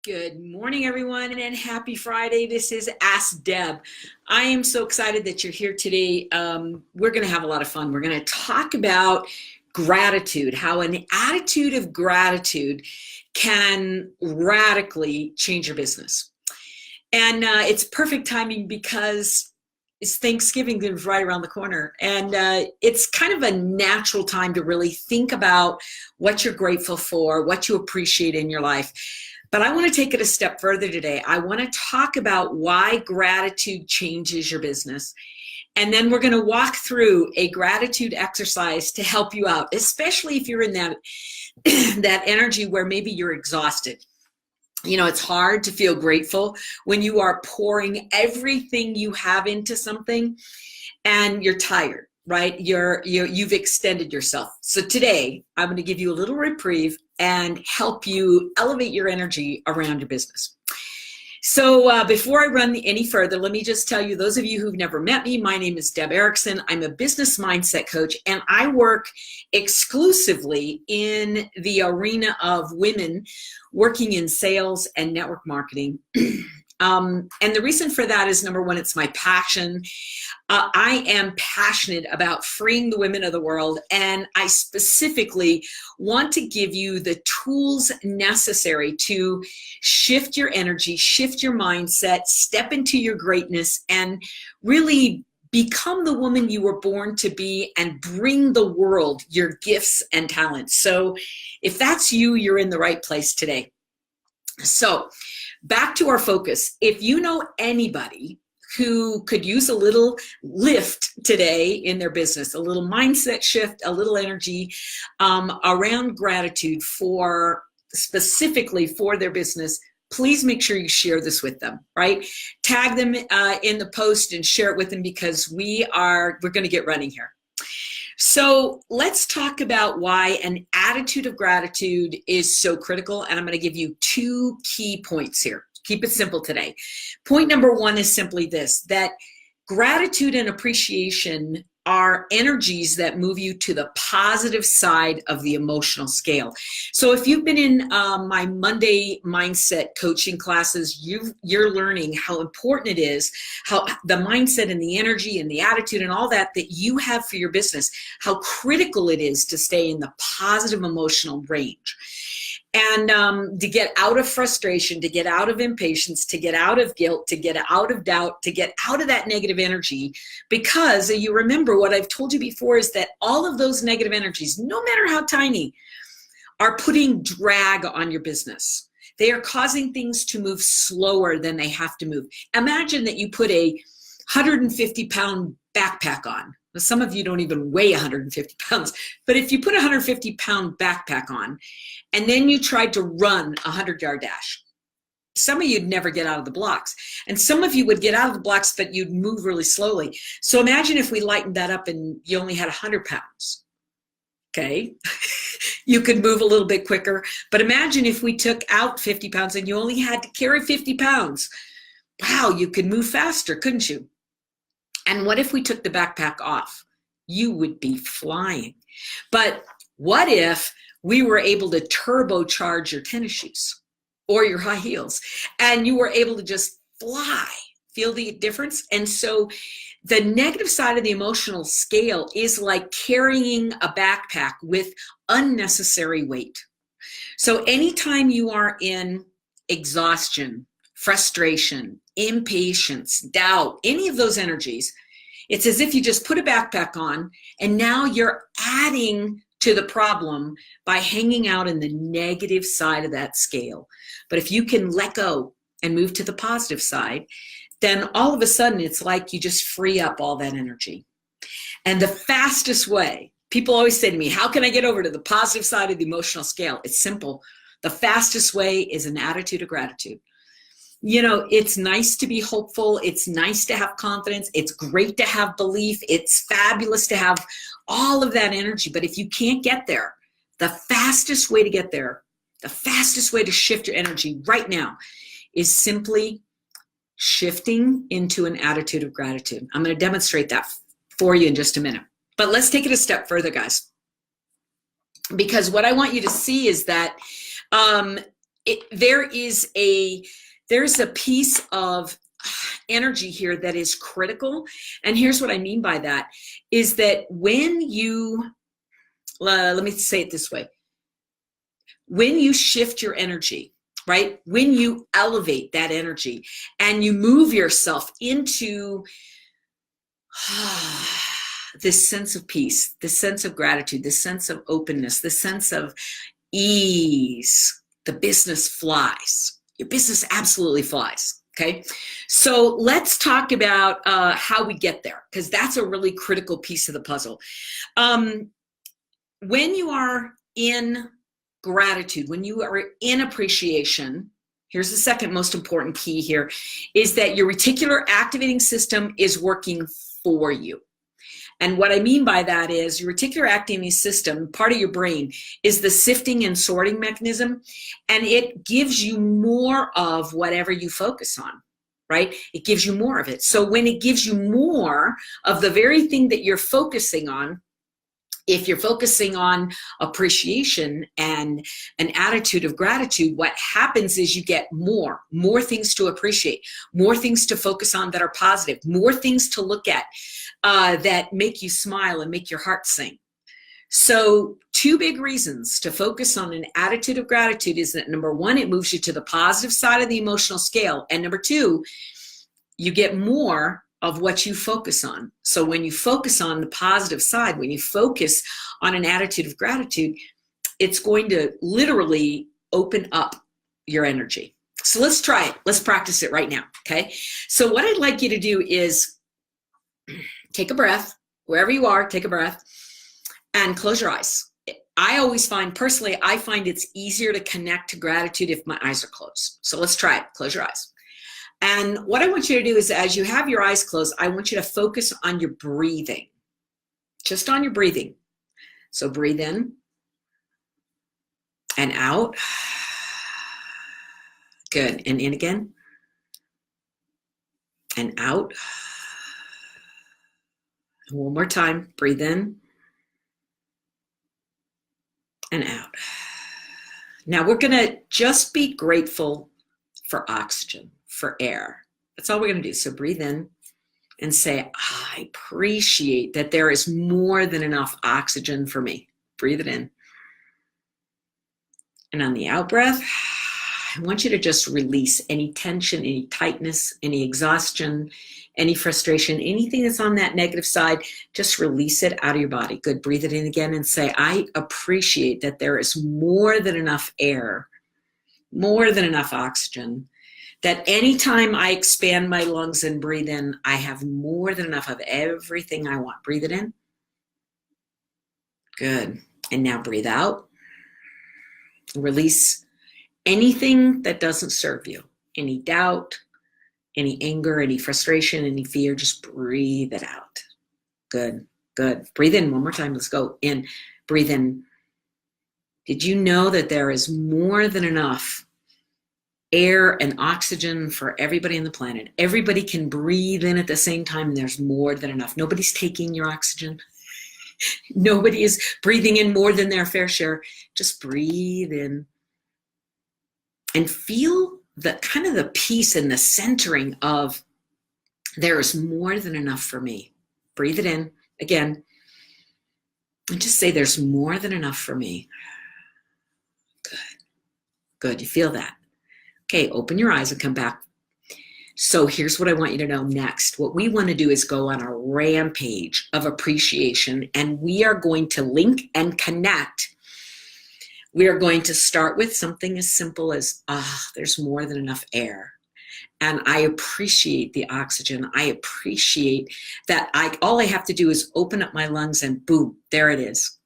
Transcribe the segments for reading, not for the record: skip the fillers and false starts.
Good morning, everyone, and happy Friday. This is Ask Deb. I am so excited that you're here today. We're going to have a lot of fun. We're going to talk about gratitude, how an attitude of gratitude can radically change your business. And it's perfect timing because it's Thanksgiving is right around the corner. And it's kind of a natural time to really think about what you're grateful for, what you appreciate in your life. But I want to take it a step further today. I want to talk about why gratitude changes your business. And then we're going to walk through a gratitude exercise to help you out, especially if you're in that, that energy where maybe you're exhausted. You know, it's hard to feel grateful when you are pouring everything you have into something and you're tired, right? You've extended yourself. So today, I'm going to give you a little reprieve and help you elevate your energy around your business. So before I run any further, let me just tell you, those of you who've never met me, my name is Deb Erickson. I'm a business mindset coach, and I work exclusively in the arena of women working in sales and network marketing. And the reason for that is, number one, it's my passion. I am passionate about freeing the women of the world, and I specifically want to give you the tools necessary to shift your energy, shift your mindset, step into your greatness, and really become the woman you were born to be and bring the world your gifts and talents. So if that's you, you're in the right place today. So back to our focus. If you know anybody who could use a little lift today in their business, a little mindset shift, a little energy around gratitude specifically for their business, please make sure you share this with them, right? Tag them in the post and share it with them, because we're going to get running here. So let's talk about why an attitude of gratitude is so critical. And I'm going to give you 2 key points here. Keep it simple today. Point number 1 is simply this, that gratitude and appreciation are energies that move you to the positive side of the emotional scale. So if you've been in my Monday mindset coaching classes, you're learning how important it is, how the mindset and the energy and the attitude and all that you have for your business, how critical it is to stay in the positive emotional range. And to get out of frustration, to get out of impatience, to get out of guilt, to get out of doubt, to get out of that negative energy. Because you remember what I've told you before is that all of those negative energies, no matter how tiny, are putting drag on your business. They are causing things to move slower than they have to move. Imagine that you put a 150-pound backpack on. Some of you don't even weigh 150 pounds, but if you put a 150-pound backpack on and then you tried to run a 100-yard dash, some of you'd never get out of the blocks. And some of you would get out of the blocks, but you'd move really slowly. So imagine if we lightened that up and you only had 100 pounds. Okay, you could move a little bit quicker. But imagine if we took out 50 pounds and you only had to carry 50 pounds. Wow, you could move faster, couldn't you? And what if we took the backpack off? You would be flying. But what if we were able to turbocharge your tennis shoes or your high heels and you were able to just fly? Feel the difference? And so the negative side of the emotional scale is like carrying a backpack with unnecessary weight. So anytime you are in exhaustion, frustration, impatience, doubt, any of those energies, it's as if you just put a backpack on and now you're adding to the problem by hanging out in the negative side of that scale. But if you can let go and move to the positive side, then all of a sudden it's like you just free up all that energy. And the fastest way, people always say to me, how can I get over to the positive side of the emotional scale? It's simple. The fastest way is an attitude of gratitude. You know, it's nice to be hopeful. It's nice to have confidence. It's great to have belief. It's fabulous to have all of that energy. But if you can't get there, the fastest way to get there, the fastest way to shift your energy right now is simply shifting into an attitude of gratitude. I'm going to demonstrate that for you in just a minute. But let's take it a step further, guys. Because what I want you to see is that there's a piece of energy here that is critical. And here's what I mean by that is that when you, let me say it this way, when you shift your energy, right? When you elevate that energy and you move yourself into this sense of peace, this sense of gratitude, this sense of openness, this sense of ease, the business flies. Your business absolutely flies. Okay, so let's talk about how we get there, because that's a really critical piece of the puzzle. When you are in gratitude, when you are in appreciation, here's the second most important key here, is that your reticular activating system is working for you. And what I mean by that is your reticular activating system, part of your brain, is the sifting and sorting mechanism, and it gives you more of whatever you focus on, right? It gives you more of it. So when it gives you more of the very thing that you're focusing on, if you're focusing on appreciation and an attitude of gratitude, what happens is you get more things to appreciate, more things to focus on that are positive, more things to look at that make you smile and make your heart sing. So 2 big reasons to focus on an attitude of gratitude is that, number 1, it moves you to the positive side of the emotional scale. And number 2, you get more of what you focus on. So when you focus on the positive side, when you focus on an attitude of gratitude, it's going to literally open up your energy. So let's try it. Let's practice it right now, okay? So what I'd like you to do is take a breath. Wherever you are, take a breath and close your eyes. I always find, personally, I find it's easier to connect to gratitude if my eyes are closed. So let's try it. Close your eyes. And what I want you to do is, as you have your eyes closed, I want you to focus on your breathing, just on your breathing. So breathe in and out. Good. And in again and out. One more time. Breathe in and out. Now we're going to just be grateful for oxygen, for air. That's all we're going to do. So breathe in and say, I appreciate that there is more than enough oxygen for me. Breathe it in. And on the out breath, I want you to just release any tension, any tightness, any exhaustion, any frustration, anything that's on that negative side. Just release it out of your body. Good. Breathe it in again and say, I appreciate that there is more than enough air, more than enough oxygen, that anytime I expand my lungs and breathe in, I have more than enough of everything I want. Breathe it in. Good. And now breathe out. Release anything that doesn't serve you. Any doubt, any anger, any frustration, any fear, just breathe it out. Good, good. Breathe in one more time. Let's go in. Breathe in. Did you know that there is more than enough air and oxygen for everybody on the planet? Everybody can breathe in at the same time, and there's more than enough. Nobody's taking your oxygen. Nobody is breathing in more than their fair share. Just breathe in and feel the kind of the peace and the centering of there is more than enough for me. Breathe it in again and just say there's more than enough for me. Good, good. You feel that? Okay, open your eyes and come back. So here's what I want you to know next. What we want to do is go on a rampage of appreciation, and we are going to link and connect. We are going to start with something as simple as, there's more than enough air. And I appreciate the oxygen. I appreciate that all I have to do is open up my lungs and boom, there it is.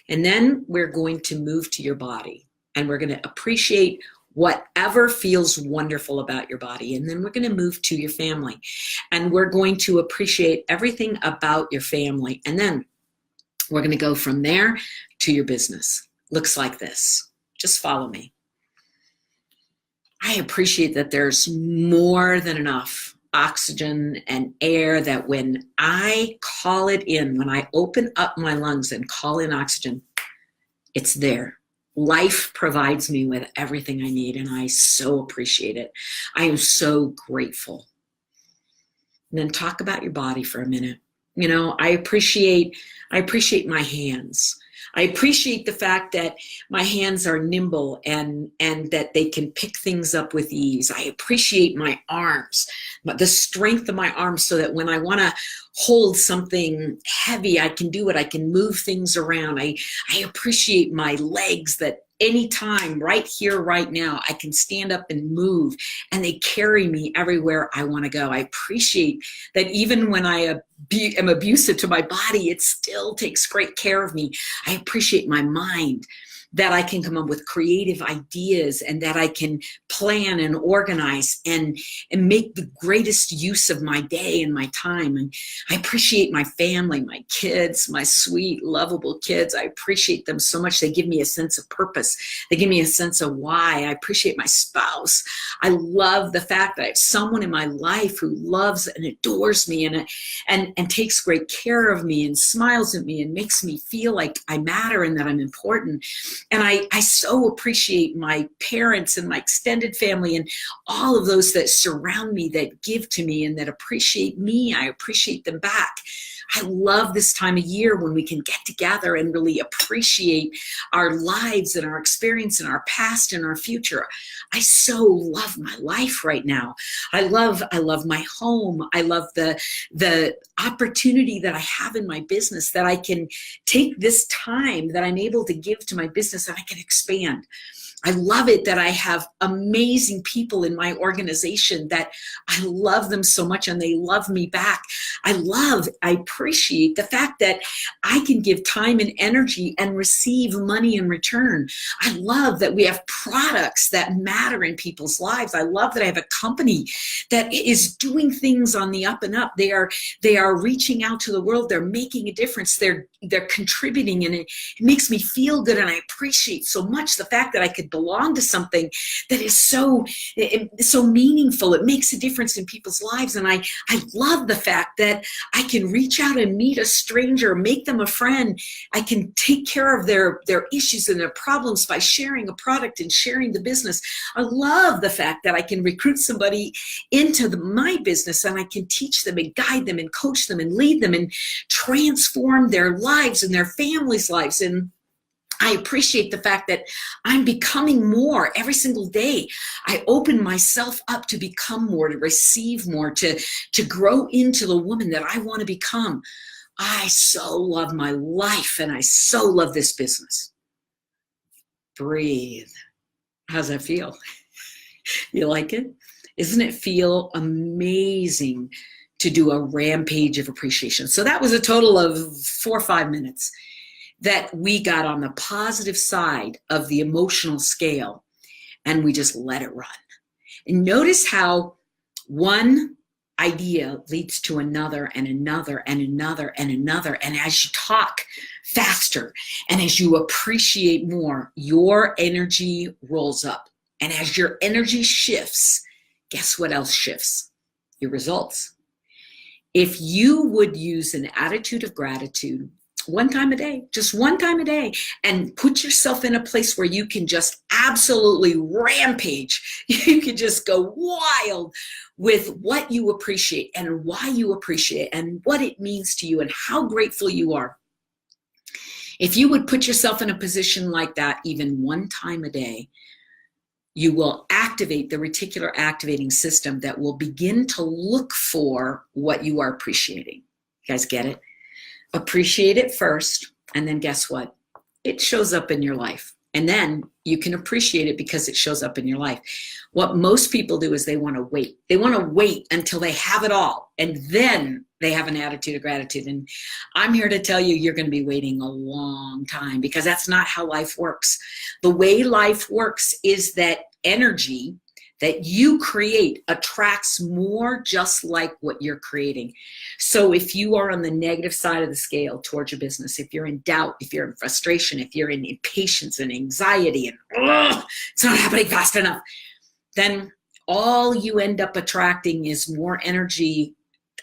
And then we're going to move to your body, and we're going to appreciate whatever feels wonderful about your body. And then we're going to move to your family, and we're going to appreciate everything about your family. And then we're going to go from there to your business. Looks like this. Just follow me. I appreciate that there's more than enough oxygen and air, that when I call it in, when I open up my lungs and call in oxygen, it's there. Life provides me with everything I need, and I so appreciate it. I am so grateful. And then talk about your body for a minute. You know, I appreciate my hands. I appreciate the fact that my hands are nimble and that they can pick things up with ease. I appreciate my arms, the strength of my arms, so that when I want to hold something heavy, I can do it. I can move things around. I appreciate my legs, that anytime, right here, right now, I can stand up and move, and they carry me everywhere I want to go. I appreciate that even when I am abusive to my body, it still takes great care of me. I appreciate my mind, that I can come up with creative ideas, and that I can plan and organize and make the greatest use of my day and my time. And I appreciate my family, my kids, my sweet, lovable kids. I appreciate them so much. They give me a sense of purpose. They give me a sense of why. I appreciate my spouse. I love the fact that I have someone in my life who loves and adores me and takes great care of me and smiles at me and makes me feel like I matter and that I'm important. And I so appreciate my parents and my extended family and all of those that surround me, that give to me and that appreciate me. I appreciate them back. I love this time of year when we can get together and really appreciate our lives and our experience and our past and our future. I so love my life right now. I love my home. I love the opportunity that I have in my business, that I can take this time that I'm able to give to my business and I can expand. I love it that I have amazing people in my organization, that I love them so much and they love me back. I appreciate the fact that I can give time and energy and receive money in return. I love that we have products that matter in people's lives. I love that I have a company that is doing things on the up and up. They are reaching out to the world. They're making a difference. They're contributing, and it makes me feel good. And I appreciate so much the fact that I could belong to something that is so meaningful. It makes a difference in people's lives. And I love the fact that I can reach out and meet a stranger, make them a friend. I can take care of their issues and their problems by sharing a product and sharing the business. I love the fact that I can recruit somebody into my business, and I can teach them and guide them and coach them and lead them and transform their lives and their families' lives. And I appreciate the fact that I'm becoming more every single day. I open myself up to become more, to receive more, to grow into the woman that I want to become. I so love my life, and I so love this business. Breathe. How's that feel? You like it? Doesn't it feel amazing to do a rampage of appreciation? So that was a total of 4 or 5 minutes that we got on the positive side of the emotional scale, and we just let it run. And notice how one idea leads to another and another and another and another. And as you talk faster and as you appreciate more, your energy rolls up. And as your energy shifts, guess what else shifts? Your results. If you would use an attitude of gratitude one time a day, just one time a day, and put yourself in a place where you can just absolutely rampage. You can just go wild with what you appreciate and why you appreciate and what it means to you and how grateful you are. If you would put yourself in a position like that even one time a day, you will activate the reticular activating system that will begin to look for what you are appreciating. You guys get it? Appreciate it first, and then guess what? It shows up in your life. And then you can appreciate it because it shows up in your life. What most people do is they want to wait. They want to wait until they have it all, and then they have an attitude of gratitude. And I'm here to tell you, you're going to be waiting a long time, because that's not how life works. The way life works is that energy that you create attracts more just like what you're creating. So if you are on the negative side of the scale towards your business, if you're in doubt, if you're in frustration, if you're in impatience and anxiety and it's not happening fast enough, then all you end up attracting is more energy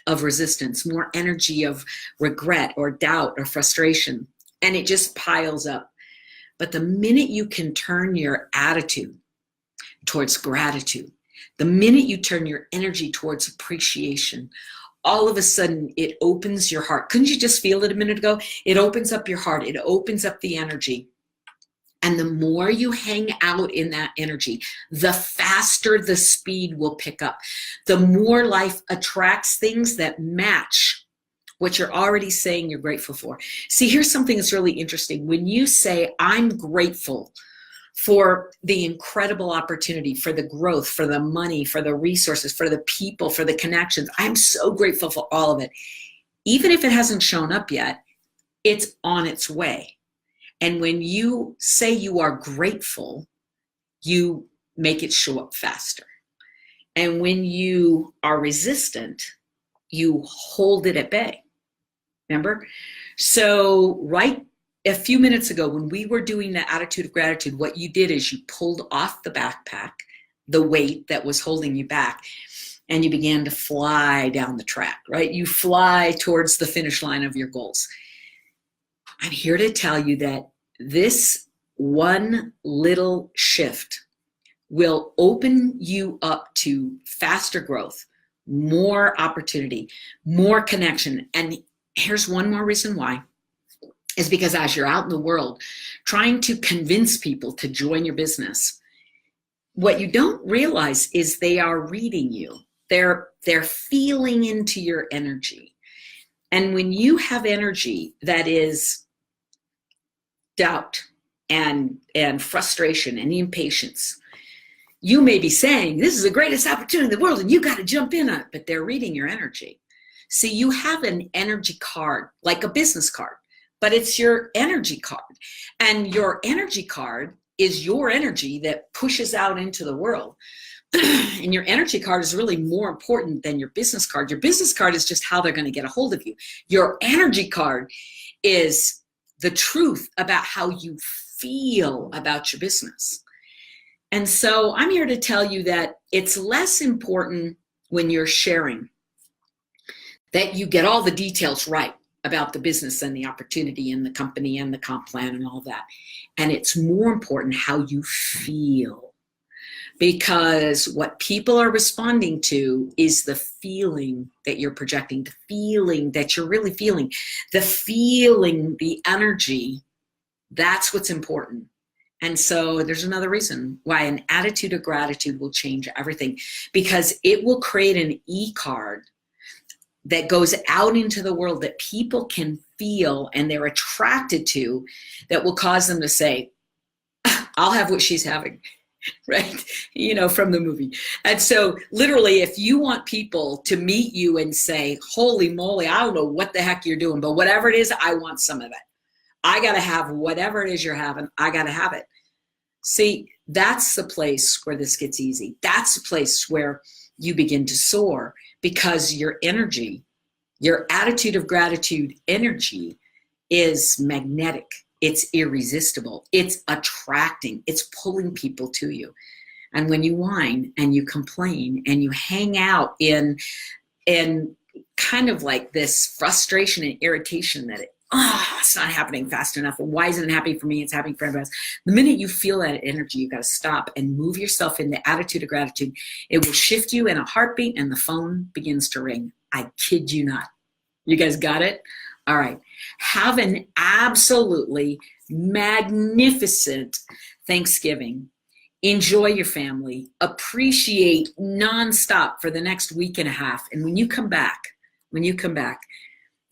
of resistance, more energy of regret or doubt or frustration, and it just piles up. But the minute you can turn your attitude towards gratitude, the minute you turn your energy towards appreciation, all of a sudden it opens your heart. Couldn't you just feel it a minute ago? It opens up your heart. It opens up the energy. And the more you hang out in that energy, the faster the speed will pick up. The more life attracts things that match what you're already saying you're grateful for. See, here's something that's really interesting. When you say, I'm grateful for the incredible opportunity, for the growth, for the money, for the resources, for the people, for the connections, I'm so grateful for all of it. Even if it hasn't shown up yet, it's on its way. And when you say you are grateful, you make it show up faster. And when you are resistant, you hold it at bay. Remember? So right a few minutes ago, when we were doing the attitude of gratitude, what you did is you pulled off the backpack, the weight that was holding you back, and you began to fly down the track, right? You fly towards the finish line of your goals. I'm here to tell you that this one little shift will open you up to faster growth, more opportunity, more connection. And here's one more reason why, is because as you're out in the world trying to convince people to join your business, what you don't realize is they are reading you. They're feeling into your energy. And when you have energy that is doubt and frustration and impatience, you may be saying, this is the greatest opportunity in the world and you got to jump in on it, but they're reading your energy. See, you have an energy card, like a business card, but it's your energy card. And your energy card is your energy that pushes out into the world. And your energy card is really more important than your business card. Your business card is just how they're going to get a hold of you. Your energy card is the truth about how you feel about your business. And so I'm here to tell you that it's less important when you're sharing that you get all the details right about the business and the opportunity and the company and the comp plan and all that. And it's more important how you feel, because what people are responding to is the feeling that you're projecting, the feeling that you're really feeling, the feeling, the energy. That's what's important. And so there's another reason why an attitude of gratitude will change everything, because it will create an e-card that goes out into the world that people can feel and they're attracted to, that will cause them to say, I'll have what she's having, right? You know, from the movie. And so literally, if you want people to meet you and say, holy moly, I don't know what the heck you're doing, but whatever it is, I want some of it. I got to have whatever it is you're having. I got to have it. See, that's the place where this gets easy. That's the place where you begin to soar, because your energy, your attitude of gratitude energy is magnetic. It's irresistible. It's attracting. It's pulling people to you. And when you whine and you complain and you hang out in kind of like this frustration and irritation that it's not happening fast enough. Why isn't it happening for me? It's happening for everybody else. The minute you feel that energy, you got to stop and move yourself in the attitude of gratitude. It will shift you in a heartbeat and the phone begins to ring. I kid you not. You guys got it? All right. Have an absolutely magnificent Thanksgiving. Enjoy your family. Appreciate nonstop for the next week and a half. And when you come back,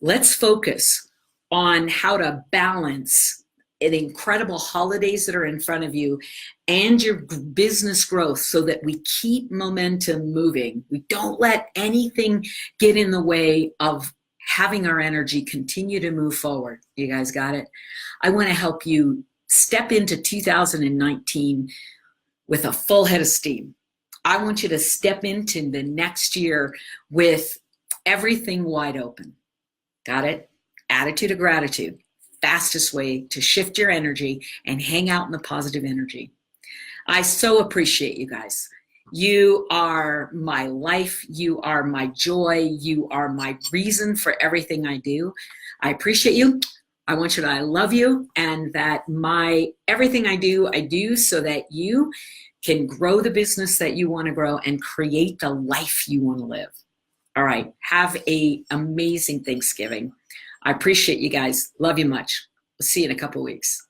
let's focus on how to balance the incredible holidays that are in front of you and your business growth so that we keep momentum moving. We don't let anything get in the way of having our energy continue to move forward. You guys got it? I want to help you step into 2019 with a full head of steam. I want you to step into the next year with everything wide open. Got it? Attitude of gratitude, fastest way to shift your energy and hang out in the positive energy. I so appreciate you guys. You are my life. You are my joy. You are my reason for everything I do. I appreciate you. I want you to know I love you, and that everything I do so that you can grow the business that you want to grow and create the life you want to live. All right. Have an amazing Thanksgiving. I appreciate you guys. Love you much. We'll see you in a couple of weeks.